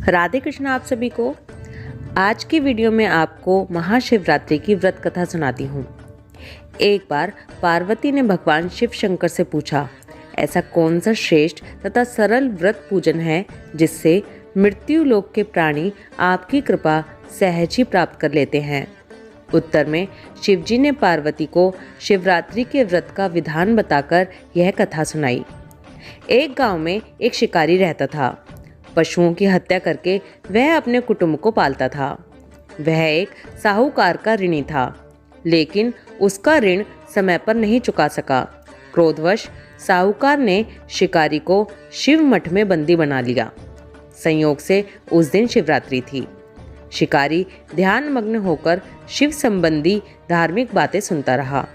राधे कृष्ण आप सभी को। आज की वीडियो में आपको महाशिवरात्रि की व्रत कथा सुनाती हूँ। एक बार पार्वती ने भगवान शिव शंकर से पूछा, ऐसा कौन सा श्रेष्ठ तथा सरल व्रत पूजन है जिससे मृत्यु लोक के प्राणी आपकी कृपा सहज ही प्राप्त कर लेते हैं। उत्तर में शिवजी ने पार्वती को शिवरात्रि के व्रत का विधान बताकर यह कथा सुनाई। एक गांव में एक शिकारी रहता था। पशुओं की हत्या करके वह अपने कुटुंब को पालता था। वह एक साहूकार का ऋणी था, लेकिन उसका ऋण समय पर नहीं चुका सका। क्रोधवश साहूकार ने शिकारी को शिव मठ में बंदी बना लिया। संयोग से उस दिन शिवरात्रि थी। शिकारी ध्यान मग्न होकर शिव संबंधी धार्मिक बातें सुनता रहा।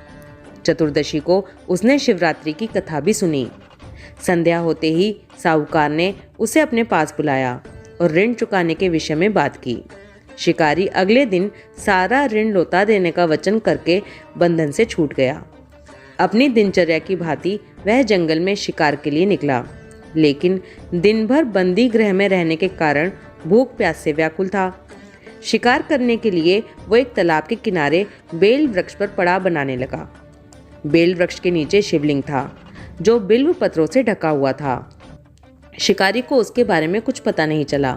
चतुर्दशी को उसने शिवरात्रि की कथा भी सुनी। संध्या होते ही साहूकार ने उसे अपने पास बुलाया और ऋण चुकाने के विषय में बात की। शिकारी अगले दिन सारा ऋण लौटा देने का वचन करके बंधन से छूट गया। अपनी दिनचर्या की भांति वह जंगल में शिकार के लिए निकला, लेकिन दिन भर बंदी गृह में रहने के कारण भूख प्यास से व्याकुल था। शिकार करने के लिए वो एक तालाब के किनारे बेल वृक्ष पर पड़ाव बनाने लगा। बेल वृक्ष के नीचे शिवलिंग था जो बिल्व पत्रों से ढका हुआ था। शिकारी को उसके बारे में कुछ पता नहीं चला।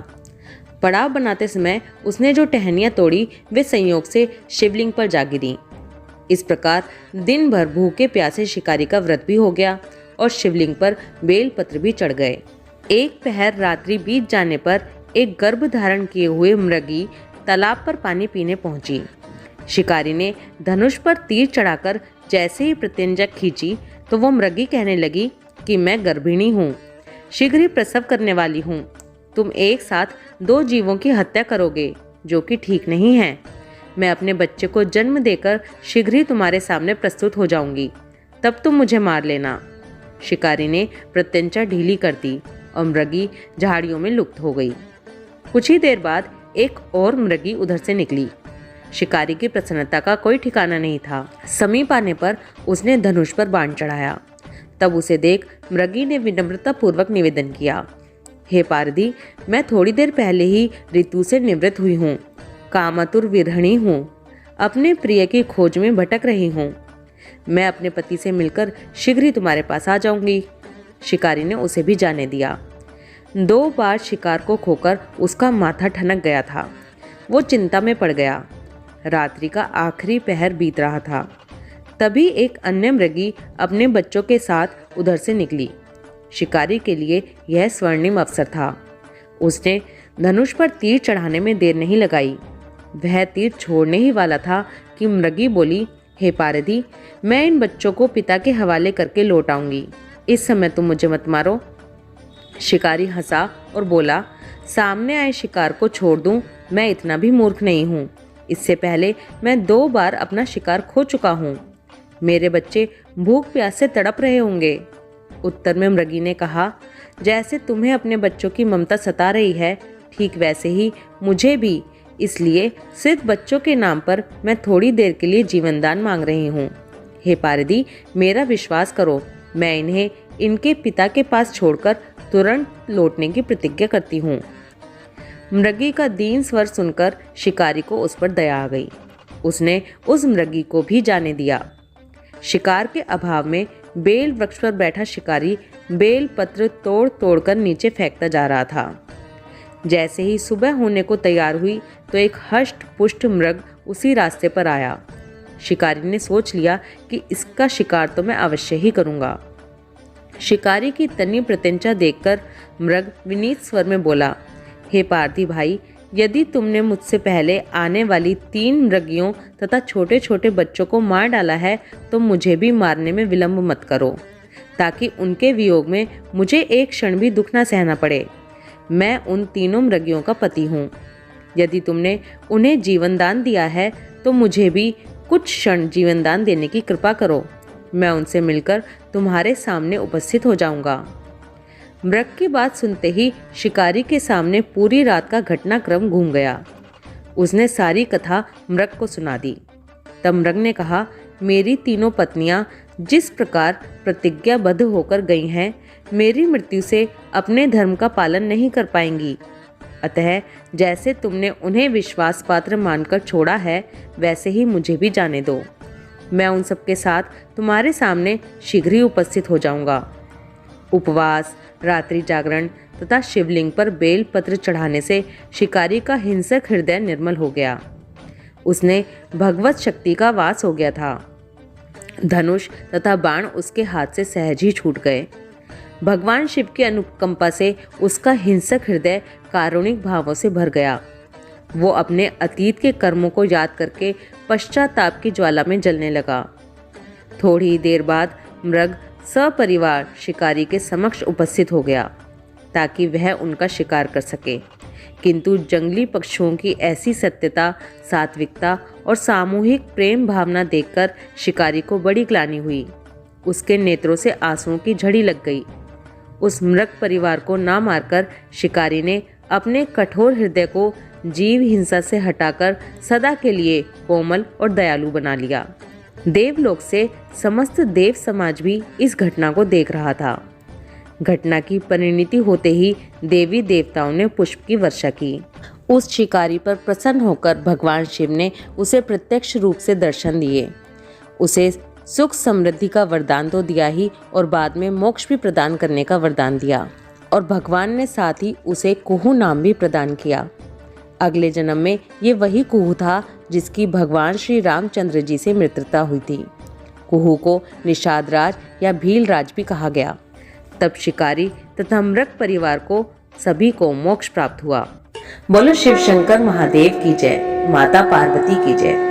पड़ाव बनाते समय उसने जो टहनियाँ तोड़ी वे संयोग से शिवलिंग पर जा गिरी। इस प्रकार दिन भर भूखे प्यासे शिकारी का व्रत भी हो गया और शिवलिंग पर बेल पत्र भी चढ़ गए। एक पहर रात्रि बीत जाने पर एक गर्भ धारण किए हुए मृगी तालाब पर पानी पीने पहुंची। शिकारी ने धनुष पर तीर चढ़ाकर जैसे ही प्रत्यंचा खींची तो वो मृगी कहने लगी कि मैं गर्भिणी हूँ, शीघ्र ही प्रसव करने वाली हूँ। तुम एक साथ दो जीवों की हत्या करोगे, जो कि ठीक नहीं है। मैं अपने बच्चे को जन्म देकर शीघ्र ही तुम्हारे सामने प्रस्तुत हो जाऊंगी, तब तुम मुझे मार लेना। शिकारी ने प्रत्यंचा ढीली कर दी और मृगी झाड़ियों में लुप्त हो गई। कुछ ही देर बाद एक और मृगी उधर से निकली। शिकारी की प्रसन्नता का कोई ठिकाना नहीं था। समीप आने पर उसने धनुष पर बाण चढ़ाया। तब उसे देख मृगी ने विनम्रता पूर्वक निवेदन किया, हे पारधी, मैं थोड़ी देर पहले ही ऋतु से निवृत्त हुई हूँ, कामातुर विरहिणी हूँ, अपने प्रिय की खोज में भटक रही हूँ। मैं अपने पति से मिलकर शीघ्र ही तुम्हारे पास आ जाऊंगी। शिकारी ने उसे भी जाने दिया। 2 बार शिकार को खोकर उसका माथा ठनक गया था। वो चिंता में पड़ गया। रात्रि का आखिरी पहर बीत रहा था। तभी एक अन्य मृगी अपने बच्चों के साथ उधर से निकली। शिकारी के लिए यह स्वर्णिम अवसर था। उसने धनुष पर तीर चढ़ाने में देर नहीं लगाई। वह तीर छोड़ने ही वाला था कि मृगी बोली, हे पारधी, मैं इन बच्चों को पिता के हवाले करके लौट आऊंगी। इस समय तुम मुझे मत मारो। शिकारी हंसा और बोला, सामने आए शिकार को छोड़ दूं, मैं इतना भी मूर्ख नहीं हूँ। इससे पहले मैं 2 बार अपना शिकार खो चुका हूँ। मेरे बच्चे भूख प्यास से तड़प रहे होंगे। उत्तर में मृगी ने कहा, जैसे तुम्हें अपने बच्चों की ममता सता रही है, ठीक वैसे ही मुझे भी। इसलिए सिर्फ बच्चों के नाम पर मैं थोड़ी देर के लिए जीवनदान मांग रही हूँ। हे पारदी, मेरा विश्वास करो, मैं इन्हें इनके पिता के पास छोड़कर तुरंत लौटने की प्रतिज्ञा करती हूँ। मृगी का दीन स्वर सुनकर शिकारी को उस पर दया आ गई। उसने उस मृगी को भी जाने दिया। शिकार के अभाव में बेल वृक्ष पर बैठा शिकारी बेल पत्र तोड़ तोड़कर नीचे फेंकता जा रहा था। जैसे ही सुबह होने को तैयार हुई तो एक हष्ट पुष्ट मृग उसी रास्ते पर आया। शिकारी ने सोच लिया कि इसका शिकार तो मैं अवश्य ही करूँगा। शिकारी की तनी प्रत्यंचा देखकर मृग विनीत स्वर में बोला, हे पार्थी भाई, यदि तुमने मुझसे पहले आने वाली 3 मृगियों तथा छोटे छोटे बच्चों को मार डाला है तो मुझे भी मारने में विलंब मत करो, ताकि उनके वियोग में मुझे एक क्षण भी दुख न सहना पड़े। मैं उन 3 मृगियों का पति हूँ। यदि तुमने उन्हें जीवनदान दिया है तो मुझे भी कुछ क्षण जीवनदान देने की कृपा करो। मैं उनसे मिलकर तुम्हारे सामने उपस्थित हो जाऊंगा। मृग की बात सुनते ही शिकारी के सामने पूरी रात का घटनाक्रम घूम गया। उसने सारी कथा मृग को सुना दी। तब मृग ने कहा, मेरी 3 पत्नियां जिस प्रकार प्रतिज्ञाबद्ध होकर गई हैं, मेरी मृत्यु से अपने धर्म का पालन नहीं कर पाएंगी। अतः जैसे तुमने उन्हें विश्वास पात्र मानकर छोड़ा है, वैसे ही मुझे भी जाने दो। मैं उन सबके साथ तुम्हारे सामने शीघ्र ही उपस्थित हो जाऊंगा। उपवास, रात्रि जागरण तथा शिवलिंग पर बेल पत्र चढ़ाने से शिकारी का हिंसक हृदय निर्मल हो गया। उसने भगवत शक्ति का वास हो गया था। धनुष तथा बाण उसके हाथ से सहज ही छूट गए। भगवान शिव की अनुकंपा से उसका हिंसक हृदय कारुणिक भावों से भर गया। वो अपने अतीत के कर्मों को याद करके पश्चाताप की ज्वाला में जलने लगा। थोड़ी देर बाद मृग सपरिवार शिकारी के समक्ष उपस्थित हो गया ताकि वह उनका शिकार कर सके, किंतु जंगली पक्षियों की ऐसी सत्यता, सात्विकता और सामूहिक प्रेम भावना देखकर शिकारी को बड़ी ग्लानि हुई। उसके नेत्रों से आंसुओं की झड़ी लग गई। उस मृग परिवार को ना मारकर शिकारी ने अपने कठोर हृदय को जीव हिंसा से हटाकर सदा के लिए कोमल और दयालु बना लिया। देवलोक से समस्त देव समाज भी इस घटना को देख रहा था। घटना की परिणति होते ही देवी देवताओं ने पुष्प की वर्षा की। उस शिकारी पर प्रसन्न होकर भगवान शिव ने उसे प्रत्यक्ष रूप से दर्शन दिए। उसे सुख समृद्धि का वरदान तो दिया ही और बाद में मोक्ष भी प्रदान करने का वरदान दिया, और भगवान ने साथ ही उसे कुहू नाम भी प्रदान किया। अगले जन्म में ये वही कुहू था जिसकी भगवान श्री रामचंद्र जी से मित्रता हुई थी। कुहू को निषाद राज या भील राज भी कहा गया। तब शिकारी तथा मृग परिवार को सभी को मोक्ष प्राप्त हुआ। बोलो शिव शंकर महादेव की जय, माता पार्वती की जय।